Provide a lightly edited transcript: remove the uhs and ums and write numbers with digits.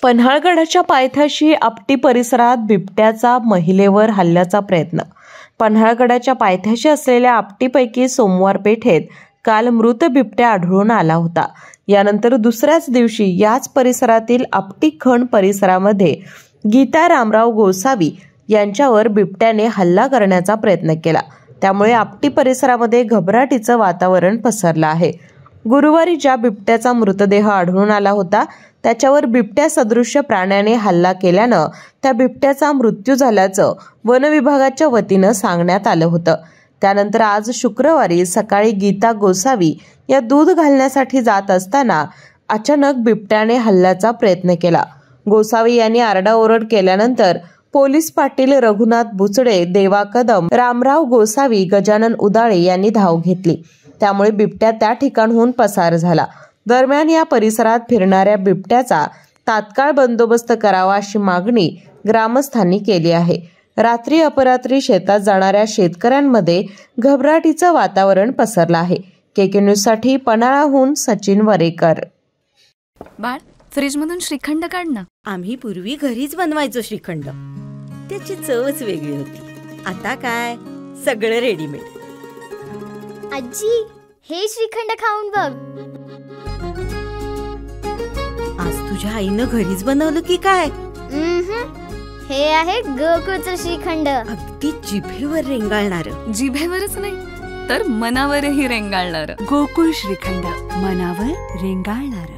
पन्हाळगडाच्या पायथ्याशी आपटी परिसरात बिबट्याचा महिलेवर हल्ल्याचा प्रयत्न। पन्हाळगडाच्या पायथ्याशी असलेल्या आपटीपैकी सोमवार पेठेत काल मृत बिबट्या आढळून आला होता। यानंतर दुसऱ्याच दिवशी याच परिसरातील आपटी खण परिसरामध्ये गीता रामराव गोसावी यांच्यावर बिबट्याने हल्ला करण्याचा प्रयत्न केला। त्यामुळे आपटी परिसरामध्ये घबराटीचं वातावरण पसरलं आहे। गुरुवारी ज्या बिबट्याचा मृतदेह आढळून आला होता त्याच्यावर बिबट्या सदृश्य प्राण्याने हल्ला केल्यानं त्या बिबट्याचा मृत्यू झाल्याचं वन विभागाच्या वतीनं सांगण्यात आलं होतं। त्यानंतर आज शुक्रवारी सकाळी गीता गोसावी या दूध घालण्यासाठी जात असताना अचानक बिबट्याने हल्ल्याचा प्रयत्न केला। गोसावी यांनी आरडाओरड केल्यानंतर पोलीस पाटील रघुनाथ बुचडे, देवा कदम, रामराव गोसावी, गजानन उदाळे यांनी धाव घेतली। त्यामुळे बिबट्या त्या ठिकाणहून पसार झाला। दरम्यान या परिसरात फिरणाऱ्या बिबट्याचा तात्काळ बंदोबस्त करावा अशी मागणी ग्रामस्थांनी केली आहे। रात्री अपरात्री शेतात जाणाऱ्या शेतकऱ्यांमध्ये घबराटीचं वातावरण पसरलं आहे। केके न्यूज साठी पन्हाळाहून सचिन वरेकर। बाळ, फ्रीज मधून श्रीखंड काढ ना। आम्ही पूर्वी घरीच बनवायचो श्रीखंड, त्याची चवच वेगळी होती। आता काय सगळं रेडीमेड। आजी, हे श्रीखंड खाऊन बघ। आज तुझ्या आईनं घरीच बनवलं की काय? हे आहे गोकुळचं श्रीखंड। अगदी जिभेवर रेंगाळणार। जिभेवरच नाही तर मनावरही रेंगाळणार। गोकुळ श्रीखंड, मनावर रेंगाळणार।